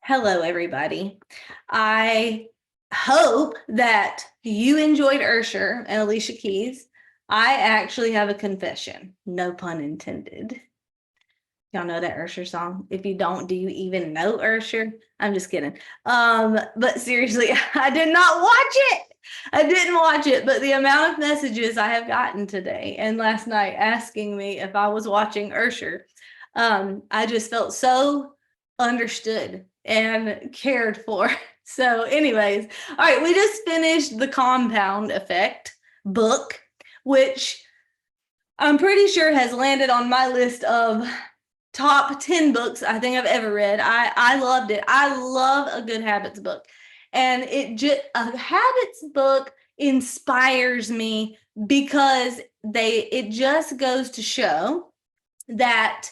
Hello, everybody. I hope that you enjoyed Ursher and Alicia Keys. I actually have a confession, no pun intended. Y'all know that Ursher song? If you don't, do you even know Ursher? I'm just kidding. But seriously, I did not watch it. I didn't watch it, but the amount of messages I have gotten today and last night asking me if I was watching Ursher, I just felt so understood and cared for. So, anyways, all right, we just finished The Compound Effect book, which I'm pretty sure has landed on my list of top 10 books I think I've ever read. I loved it. I love a good habits book. And a habits book inspires me because it just goes to show that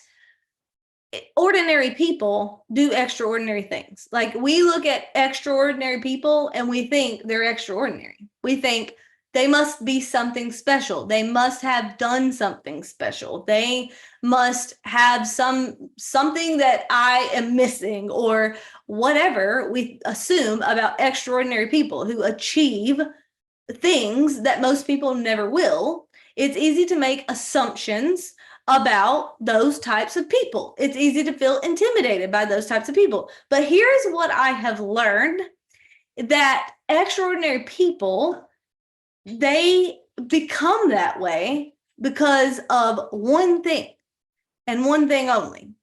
ordinary people do extraordinary things. Like, we look at extraordinary people and we think they're extraordinary. We think they must be something special. They must have done something special. They must have something that I am missing, or whatever we assume about extraordinary people who achieve things that most people never will. It's easy to make assumptions about those types of people. It's easy to feel intimidated by those types of people. But here's what I have learned, that extraordinary people, they become that way because of one thing and one thing only.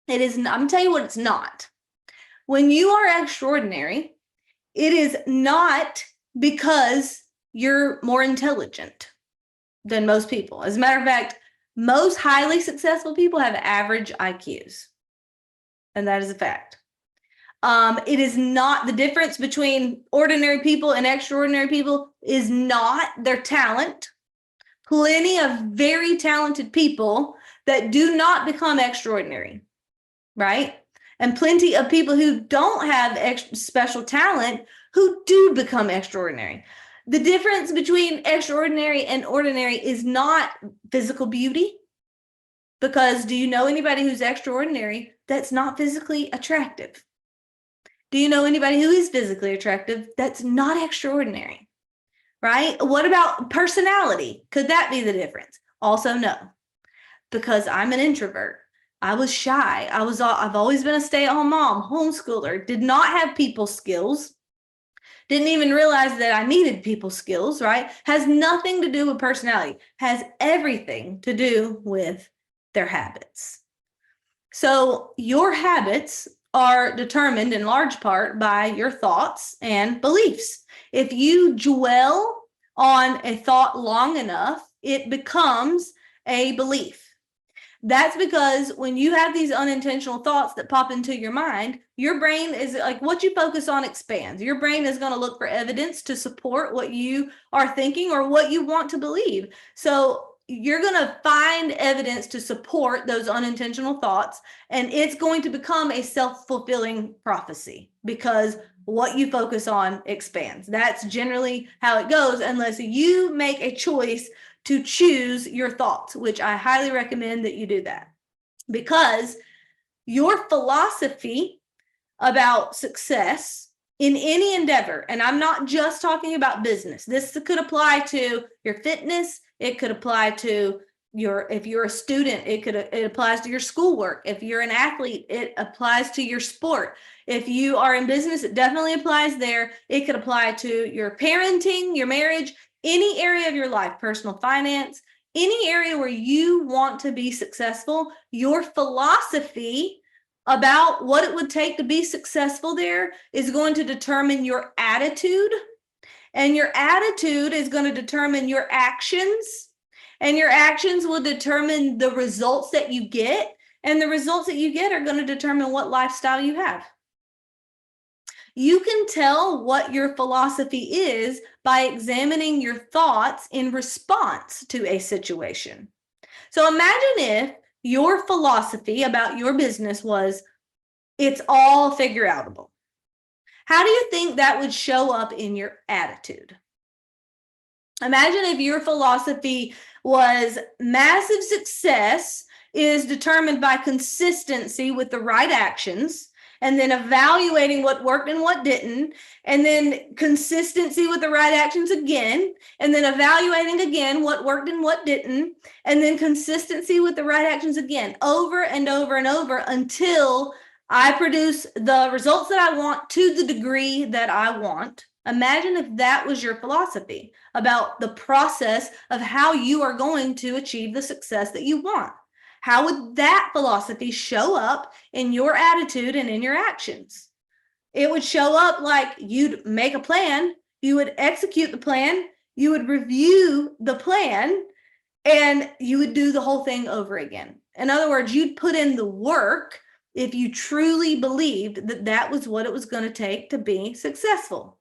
I'm gonna tell you what it's not. When you are extraordinary, it is not because you're more intelligent than most people. As a matter of fact, most highly successful people have average IQs, and that is a fact. It is not the difference between ordinary people and extraordinary people is not their talent. Plenty of very talented people that do not become extraordinary, right? And plenty of people who don't have special talent who do become extraordinary. The difference between extraordinary and ordinary is not physical beauty, because do you know anybody who's extraordinary that's not physically attractive? Do you know anybody who is physically attractive that's not extraordinary, right? What about personality? Could that be the difference? Also, no, because I'm an introvert. I was shy. I've always been a stay-at-home mom, homeschooler, did not have people skills, didn't even realize that I needed people skills, right? Has nothing to do with personality, has everything to do with their habits. So your habits are determined in large part by your thoughts and beliefs. If you dwell on a thought long enough, it becomes a belief. That's because when you have these unintentional thoughts that pop into your mind, your brain is like, what you focus on expands. Your brain is going to look for evidence to support what you are thinking or what you want to believe. So you're going to find evidence to support those unintentional thoughts, and it's going to become a self-fulfilling prophecy because what you focus on expands. That's generally how it goes, unless you make a choice to choose your thoughts, which I highly recommend that you do that, because your philosophy about success in any endeavor, and I'm not just talking about business, this could apply to your fitness, it could apply to if you're a student, it applies to your schoolwork. If you're an athlete, it applies to your sport. If you are in business, it definitely applies there. It could apply to your parenting, your marriage, any area of your life, personal finance, any area where you want to be successful. Your philosophy about what it would take to be successful there is going to determine your attitude, and your attitude is going to determine your actions, and your actions will determine the results that you get, and the results that you get are going to determine what lifestyle you have. You can tell what your philosophy is by examining your thoughts in response to a situation. So imagine if your philosophy about your business was, it's all figure outable. How do you think that would show up in your attitude? Imagine if your philosophy was, massive success is determined by consistency with the right actions, and then evaluating what worked and what didn't, and then consistency with the right actions again, and then evaluating again what worked and what didn't, and then consistency with the right actions again, over and over and over until I produce the results that I want to the degree that I want. Imagine if that was your philosophy about the process of how you are going to achieve the success that you want. How would that philosophy show up in your attitude and in your actions? It would show up like you'd make a plan, you would execute the plan, you would review the plan, and you would do the whole thing over again. In other words, you'd put in the work if you truly believed that that was what it was going to take to be successful.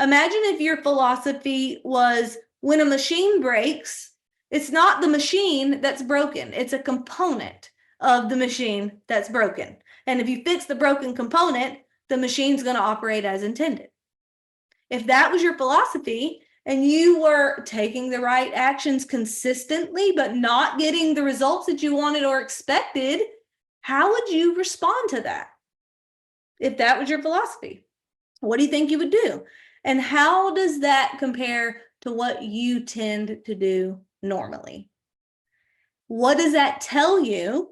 Imagine if your philosophy was, when a machine breaks, it's not the machine that's broken, it's a component of the machine that's broken. And if you fix the broken component, the machine's going to operate as intended. If that was your philosophy and you were taking the right actions consistently, but not getting the results that you wanted or expected, how would you respond to that? If that was your philosophy, what do you think you would do? And how does that compare to what you tend to do normally? What does that tell you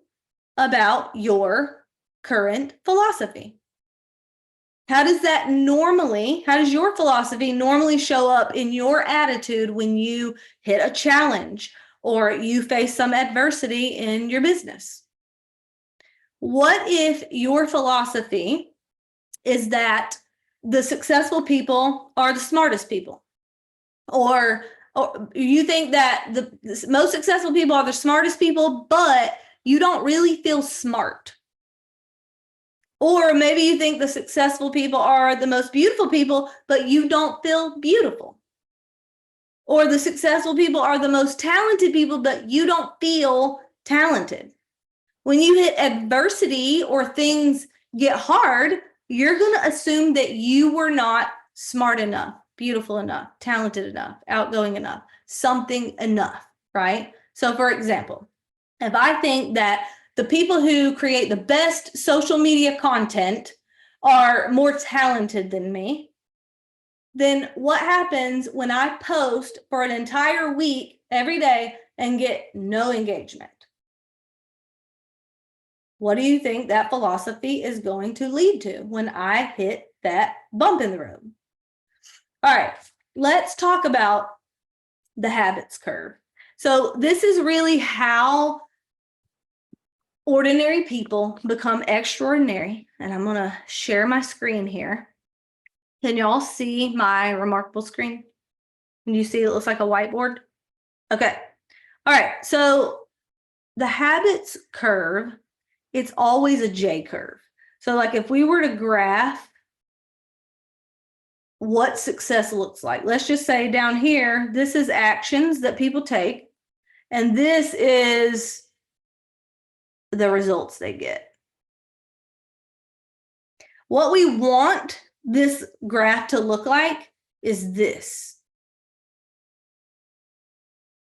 about your current philosophy? How does your philosophy normally show up in your attitude when you hit a challenge or you face some adversity in your business? What if your philosophy is that the successful people are the smartest people? Or you think that the most successful people are the smartest people, but you don't really feel smart. Or maybe you think the successful people are the most beautiful people, but you don't feel beautiful. Or the successful people are the most talented people, but you don't feel talented. When you hit adversity or things get hard, you're going to assume that you were not smart enough, beautiful enough, talented enough, outgoing enough, something enough, right? So for example, if I think that the people who create the best social media content are more talented than me, then what happens when I post for an entire week every day and get no engagement? What do you think that philosophy is going to lead to when I hit that bump in the road? All right, let's talk about the habits curve. So this is really how ordinary people become extraordinary. And I'm going to share my screen here. Can y'all see my remarkable screen? Can you see it looks like a whiteboard? Okay. All right. So the habits curve, it's always a J curve. So like if we were to graph what success looks like, let's just say down here, this is actions that people take, and this is the results they get. What we want this graph to look like is this.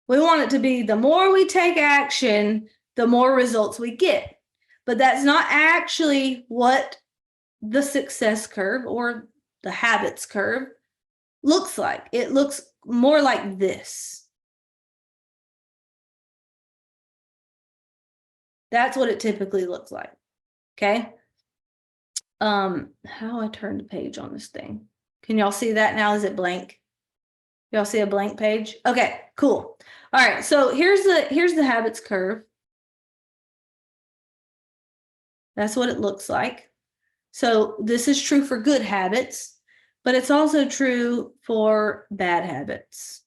We want it to be the more we take action, the more results we get. But that's not actually what the success curve or the habits curve looks like. It looks more like this. That's what it typically looks like. Okay. How I turn the page on this thing? Can y'all see that now? Is it blank? Y'all see a blank page? Okay, cool. All right, so here's the habits curve. That's what it looks like. So this is true for good habits, but it's also true for bad habits.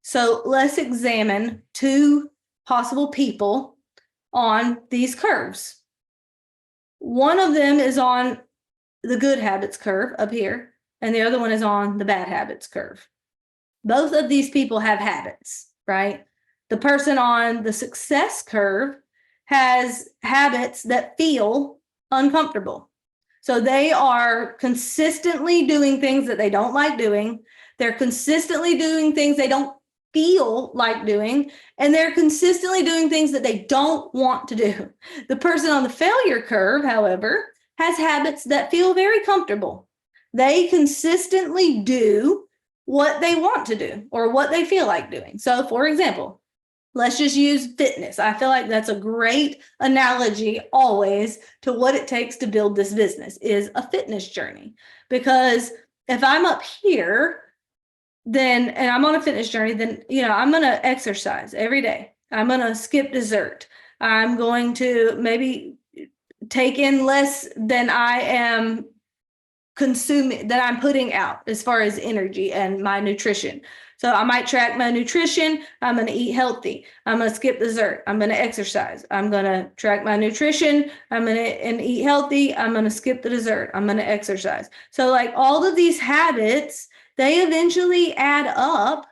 So let's examine two possible people on these curves. One of them is on the good habits curve up here, and the other one is on the bad habits curve. Both of these people have habits, right? The person on the success curve has habits that feel uncomfortable. So they are consistently doing things that they don't like doing. They're consistently doing things they don't feel like doing, and they're consistently doing things that they don't want to do. The person on the failure curve, however, has habits that feel very comfortable. They consistently do what they want to do or what they feel like doing. So, for example, let's just use fitness. I feel like that's a great analogy always to what it takes to build this business is a fitness journey. Because if I'm up here, then, and I'm on a fitness journey, then, I'm going to exercise every day. I'm going to skip dessert. I'm going to maybe take in less than I am consuming, that I'm putting out as far as energy and my nutrition. So I might track my nutrition. I'm going to eat healthy. I'm going to skip dessert. I'm going to exercise. I'm going to track my nutrition. I'm going to eat healthy. I'm going to skip the dessert. I'm going to exercise. So like all of these habits, they eventually add up,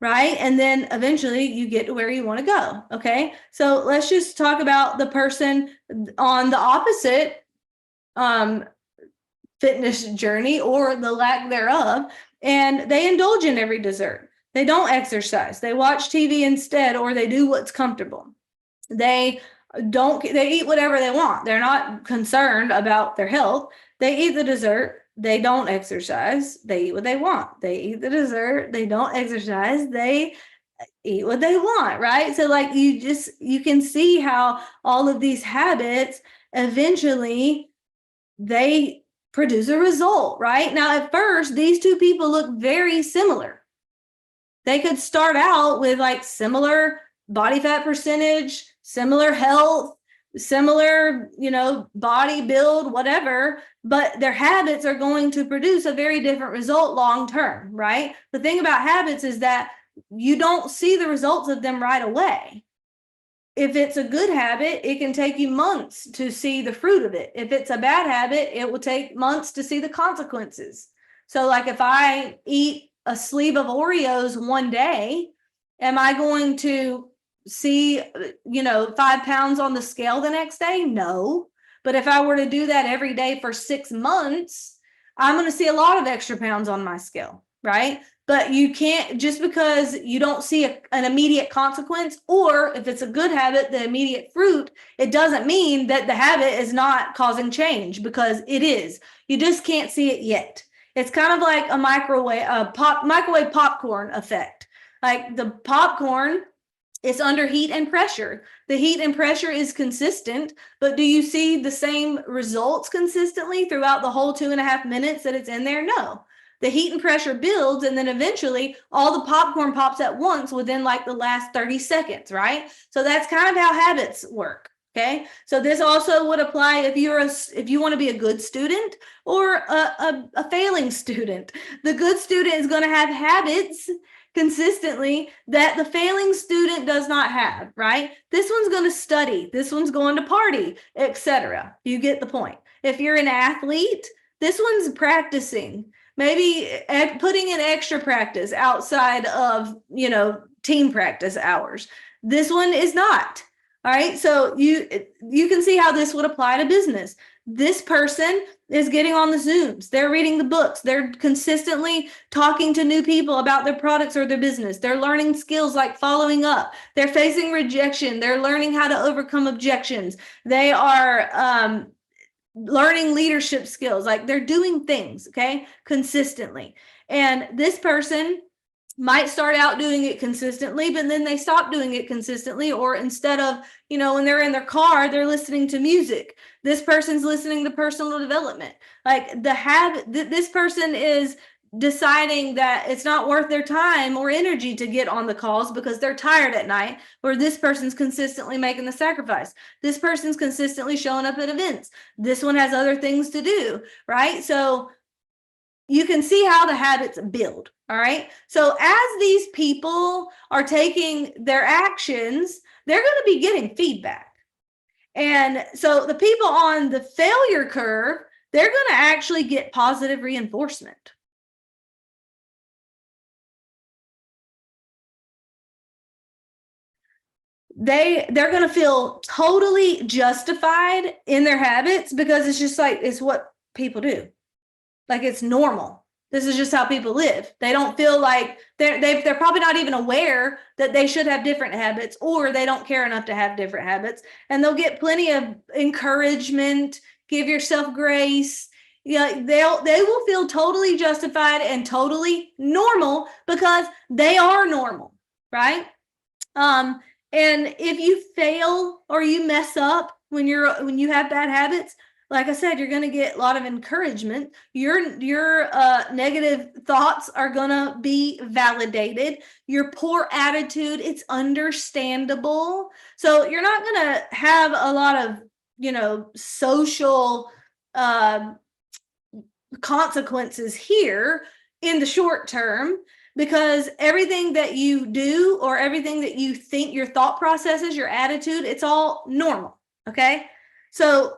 right? And then eventually you get to where you want to go. Okay. So let's just talk about the person on the opposite fitness journey or the lack thereof, and they indulge in every dessert. They don't exercise. They watch TV instead, or they do what's comfortable. They eat whatever they want. They're not concerned about their health. They eat the dessert. They don't exercise. They eat what they want. They eat the dessert. They don't exercise. They eat what they want, right? So like you can see how all of these habits eventually they produce a result, right? Now, at first, these two people look very similar. They could start out with like similar body fat percentage, similar health, similar, body build, whatever, but their habits are going to produce a very different result long term, right? The thing about habits is that you don't see the results of them right away. If it's a good habit, it can take you months to see the fruit of it. If it's a bad habit, it will take months to see the consequences. So like if I eat a sleeve of Oreos one day, am I going to see, 5 pounds on the scale the next day? No. But if I were to do that every day for 6 months, I'm going to see a lot of extra pounds on my scale, right? But you can't, just because you don't see an immediate consequence, or if it's a good habit, the immediate fruit, it doesn't mean that the habit is not causing change, because it is. You just can't see it yet. It's kind of like a microwave popcorn effect. Like the popcorn, it's under heat and pressure. The heat and pressure is consistent, but do you see the same results consistently throughout the whole 2.5 minutes that it's in there? No. The heat and pressure builds, and then eventually all the popcorn pops at once within like the last 30 seconds, right? So that's kind of how habits work. Okay. So this also would apply if you want to be a good student or a failing student. The good student is going to have habits consistently that the failing student does not have, right? This one's going to study, this one's going to party, etc. You get the point. If you're an athlete, this one's practicing, maybe putting in extra practice outside of, team practice hours. This one is not. All right. So you can see how this would apply to business. This person is getting on the Zooms. They're reading the books. They're consistently talking to new people about their products or their business. They're learning skills like following up. They're facing rejection. They're learning how to overcome objections. They are learning leadership skills. Like they're doing things, okay, consistently. And this person might start out doing it consistently, but then they stop doing it consistently. Or instead of, when they're in their car, they're listening to music. This person's listening to personal development. Like this person is deciding that it's not worth their time or energy to get on the calls because they're tired at night, or this person's consistently making the sacrifice. This person's consistently showing up at events. This one has other things to do, right? So you can see how the habits build. All right. So as these people are taking their actions, they're going to be getting feedback. And so the people on the failure curve, they're going to actually get positive reinforcement. They're going to feel totally justified in their habits because it's just like, it's what people do. Like it's normal. This is just how people live. They don't feel like they're probably not even aware that they should have different habits, or they don't care enough to have different habits. And they'll get plenty of encouragement. Give yourself grace. Yeah, they will feel totally justified and totally normal because they are normal, right? And if you fail or you mess up when you have bad habits, like I said, you're going to get a lot of encouragement. Your negative thoughts are going to be validated. Your poor attitude, it's understandable. So you're not going to have a lot of, social consequences here in the short term, because everything that you do or everything that you think, your thought processes, your attitude, it's all normal. Okay. So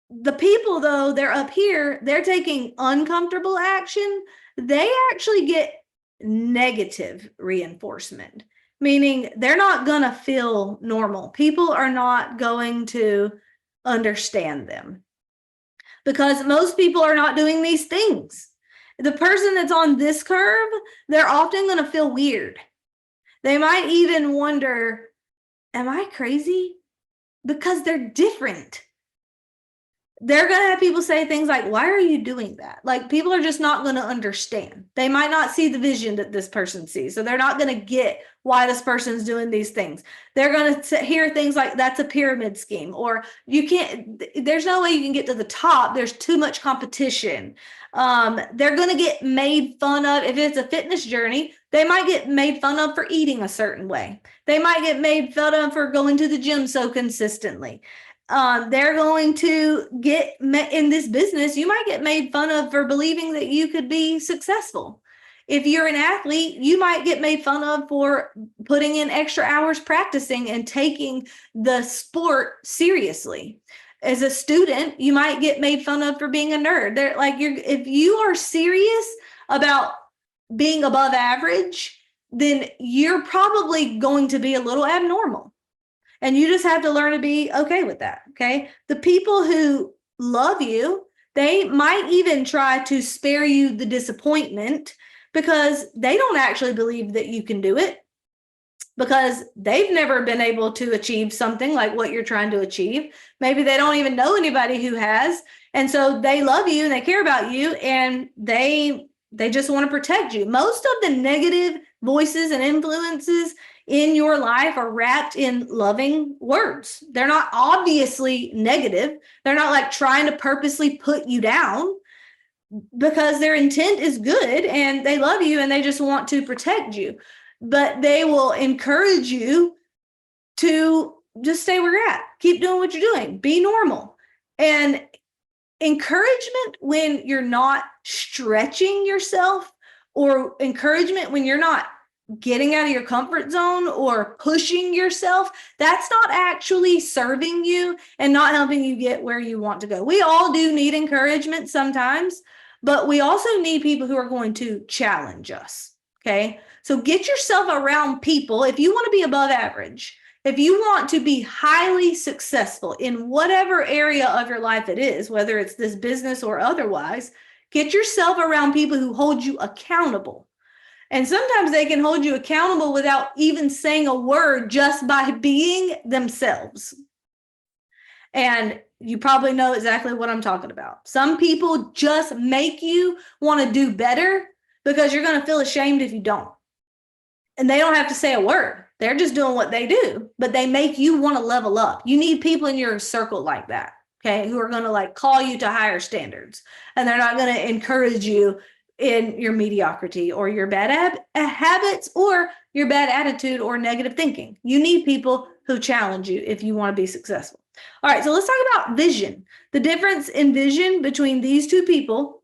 the people, though, they're up here, they're taking uncomfortable action. They actually get negative reinforcement, meaning they're not going to feel normal. People are not going to understand them because most people are not doing these things. The person that's on this curve, they're often going to feel weird. They might even wonder, am I crazy? Because they're different. They're going to have people say things like, why are you doing that? Like, people are just not going to understand. They might not see the vision that this person sees. So they're not going to get why this person's doing these things. They're going to hear things like, that's a pyramid scheme, or there's no way you can get to the top. There's too much competition. They're going to get made fun of. If it's a fitness journey, they might get made fun of for eating a certain way. They might get made fun of for going to the gym so consistently. They're going to get in this business. You might get made fun of for believing that you could be successful. If you're an athlete, you might get made fun of for putting in extra hours practicing and taking the sport seriously. As a student, you might get made fun of for being a nerd. They're like, if you are serious about being above average, then you're probably going to be a little abnormal. And you just have to learn to be okay with that. Okay. The people who love you, they might even try to spare you the disappointment because they don't actually believe that you can do it, because they've never been able to achieve something like what you're trying to achieve. Maybe they don't even know anybody who has. And so they love you and they care about you, and they just want to protect you. Most of the negative voices and influences in your life are wrapped in loving words. They're not obviously negative. They're not like trying to purposely put you down, because their intent is good and they love you and they just want to protect you. But they will encourage you to just stay where you're at. Keep doing what you're doing. Be normal. And encouragement when you're not stretching yourself, or encouragement when you're not getting out of your comfort zone or pushing yourself, that's not actually serving you and not helping you get where you want to go. We all do need encouragement sometimes, but we also need people who are going to challenge us. Okay. So get yourself around people. If you want to be above average, if you want to be highly successful in whatever area of your life it is, whether it's this business or otherwise, get yourself around people who hold you accountable. And sometimes they can hold you accountable without even saying a word, just by being themselves. And you probably know exactly what I'm talking about. Some people just make you want to do better because you're going to feel ashamed if you don't. And they don't have to say a word. They're just doing what they do, but they make you want to level up. You need people in your circle like that, okay, who are going to like call you to higher standards, and they're not going to encourage you in your mediocrity or your bad habits or your bad attitude or negative thinking. You need people who challenge you if you want to be successful. All right, so let's talk about vision. The difference in vision between these two people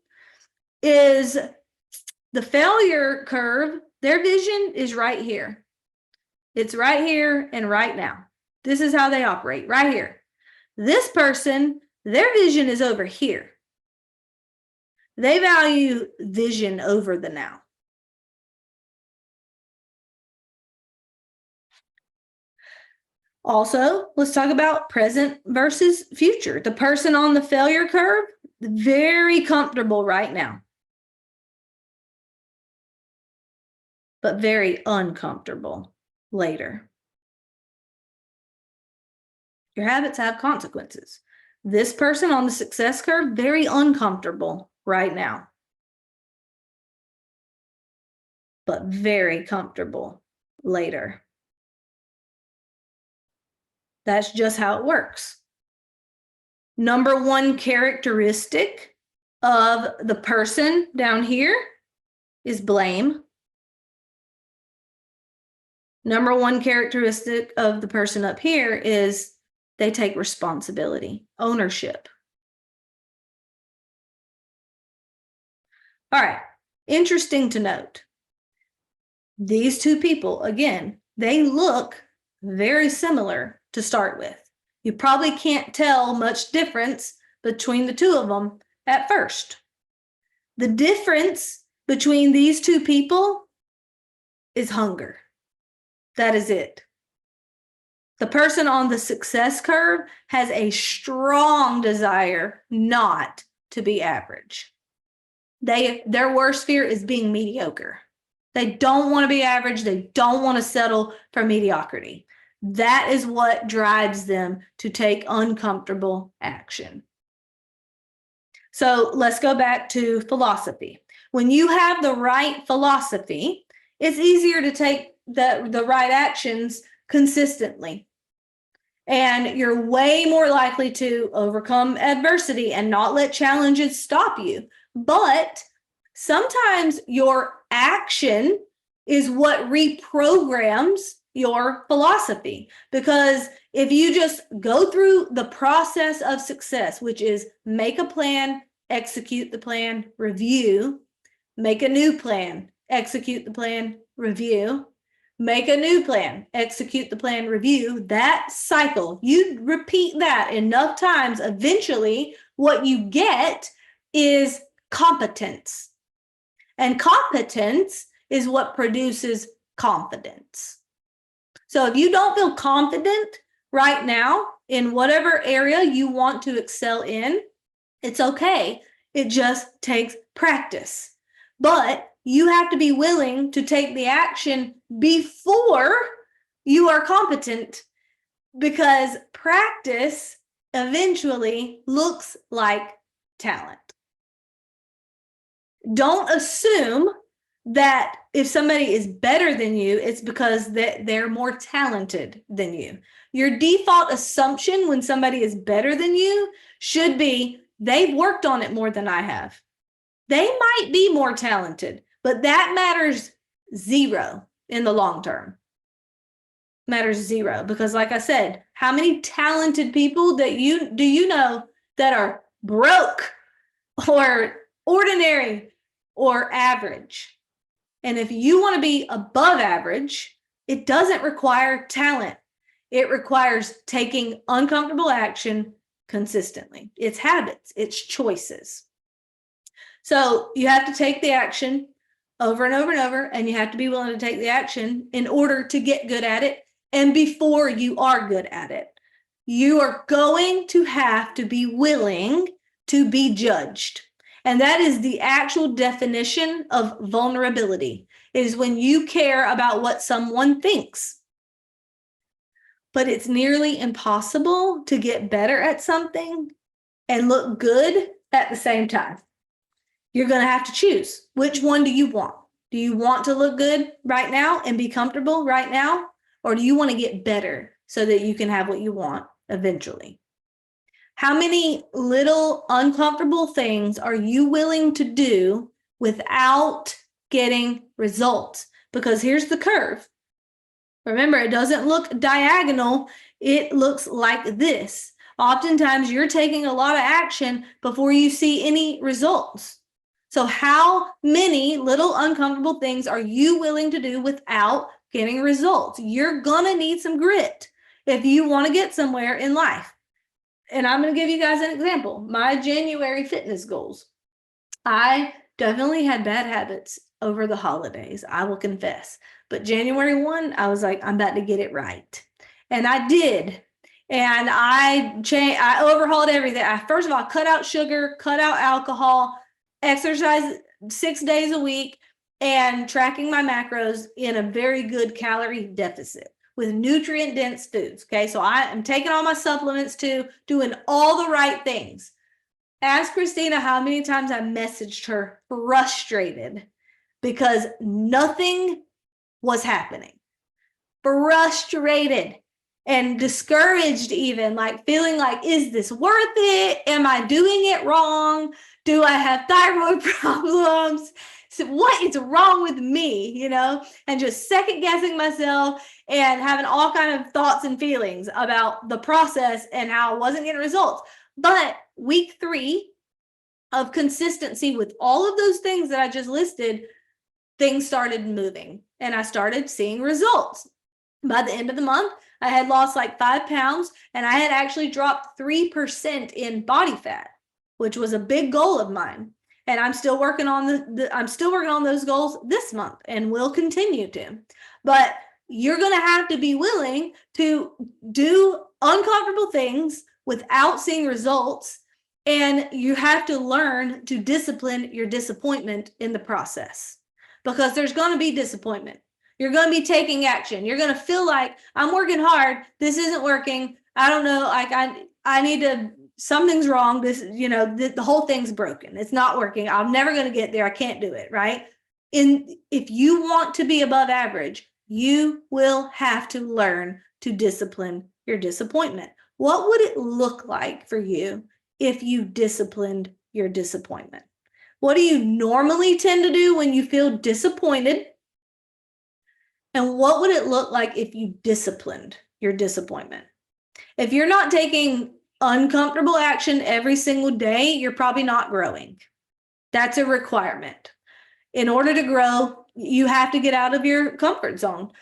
is the failure curve. Their vision is right here. It's right here and right now. This is how they operate, right here. This person, their vision is over here. They value vision over the now. Also, let's talk about present versus future. The person on the failure curve, very comfortable right now. but very uncomfortable later. Your habits have consequences. This person on the success curve, very uncomfortable right now, but very comfortable later. That's just how it works. Number one characteristic of the person down here is blame. Number one characteristic of the person up here is they take responsibility, ownership. All right, interesting to note. These two people, again, they look very similar to start with. You probably can't tell much difference between the two of them at first. The difference between these two people is hunger. That is it. The person on the success curve has a strong desire not to be average. Their worst fear is being mediocre. They don't want to be average. They don't want to settle for mediocrity. That is what drives them to take uncomfortable action. So let's go back to philosophy. When you have the right philosophy, it's easier to take the right actions consistently. And you're way more likely to overcome adversity and not let challenges stop you. But sometimes your action is what reprograms your philosophy. Because if you just go through the process of success, which is make a plan, execute the plan, review, make a new plan, execute the plan, review, make a new plan, execute the plan, review, that cycle, you repeat that enough times, eventually what you get is competence. And competence is what produces confidence. So if you don't feel confident right now in whatever area you want to excel in, it's okay. It just takes practice. But you have to be willing to take the action before you are competent, because practice eventually looks like talent. Don't assume that if somebody is better than you, it's because they're more talented than you. Your default assumption when somebody is better than you should be they've worked on it more than I have. They might be more talented, but that matters zero in the long term. Matters zero, because like I said, how many talented people do you know that are broke or ordinary or average? And if you want to be above average, it doesn't require talent. It requires taking uncomfortable action consistently. It's habits, it's choices. So you have to take the action over and over and over, and you have to be willing to take the action in order to get good at it. And before you are good at it, you are going to have to be willing to be judged. And that is the actual definition of vulnerability. It is when you care about what someone thinks. But it's nearly impossible to get better at something and look good at the same time. You're going to have to choose. Which one do you want? Do you want to look good right now and be comfortable right now? Or do you want to get better so that you can have what you want eventually? How many little uncomfortable things are you willing to do without getting results? Because here's the curve. Remember, it doesn't look diagonal. It looks like this. Oftentimes, you're taking a lot of action before you see any results. So how many little uncomfortable things are you willing to do without getting results? You're going to need some grit if you want to get somewhere in life. And I'm going to give you guys an example. My January fitness goals. I definitely had bad habits over the holidays, I will confess. But January 1, I was like, I'm about to get it right. And I did. And I overhauled everything. I, first of all, cut out sugar, cut out alcohol, exercise 6 days a week, and tracking my macros in a very good calorie deficit with nutrient dense foods. Okay. So I am taking all my supplements too, doing all the right things. Ask Christina how many times I messaged her frustrated because nothing was happening. Frustrated and discouraged, even like feeling like, is this worth it? Am I doing it wrong? Do I have thyroid problems? So what is wrong with me, and just second guessing myself and having all kind of thoughts and feelings about the process and how I wasn't getting results. But week 3 of consistency with all of those things that I just listed, things started moving and I started seeing results. By the end of the month, I had lost like 5 pounds and I had actually dropped 3% in body fat, which was a big goal of mine. And I'm still working on I'm still working on those goals this month and will continue to. But you're going to have to be willing to do uncomfortable things without seeing results. And you have to learn to discipline your disappointment in the process, because there's going to be disappointment. You're going to be taking action. You're going to feel like, I'm working hard. This isn't working. I don't know. Like I need to, something's wrong. This, the whole thing's broken. It's not working. I'm never going to get there. I can't do it. Right. If you want to be above average, you will have to learn to discipline your disappointment. What would it look like for you if you disciplined your disappointment? What do you normally tend to do when you feel disappointed? And what would it look like if you disciplined your disappointment? If you're not taking uncomfortable action every single day, you're probably not growing. That's a requirement. In order to grow, you have to get out of your comfort zone.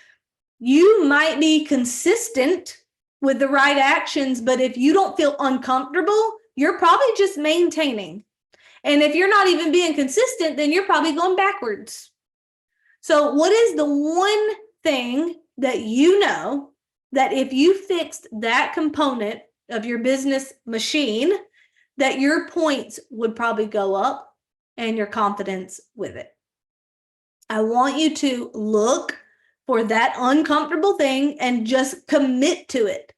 You might be consistent with the right actions, but if you don't feel uncomfortable, you're probably just maintaining. And if you're not even being consistent, then you're probably going backwards. So what is the one thing that that if you fixed that component of your business machine, that your points would probably go up and your confidence with it? I want you to look for that uncomfortable thing and just commit to it.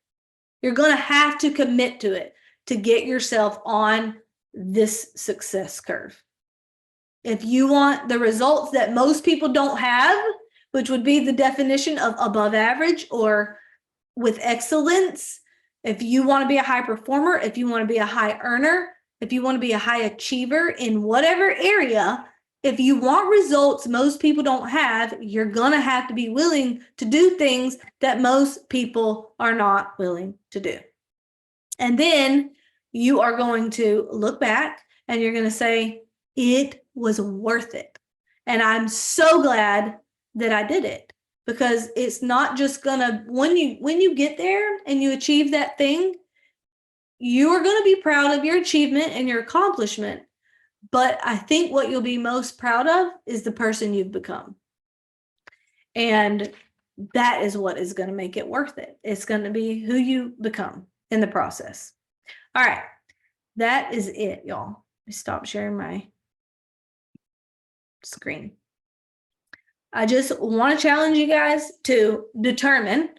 You're going to have to commit to it to get yourself on this success curve. If you want the results that most people don't have, which would be the definition of above average or with excellence, if you want to be a high performer, if you want to be a high earner, if you want to be a high achiever in whatever area, if you want results most people don't have, you're going to have to be willing to do things that most people are not willing to do. And then you are going to look back and you're going to say, it was worth it. And I'm so glad that I did it, because it's not just gonna, when you get there and you achieve that thing, you are going to be proud of your achievement and your accomplishment. But I think what you'll be most proud of is the person you've become. And that is what is going to make it worth it. It's going to be who you become in the process. All right. That is it, y'all. Let me stop sharing my screen. I just want to challenge you guys to determine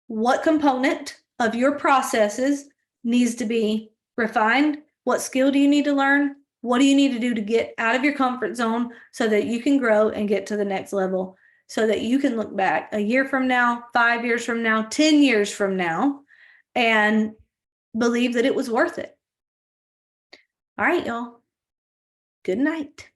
what component of your processes needs to be refined. What skill do you need to learn? What do you need to do to get out of your comfort zone so that you can grow and get to the next level, so that you can look back a year from now, 5 years from now, 10 years from now, and believe that it was worth it. All right, y'all. Good night.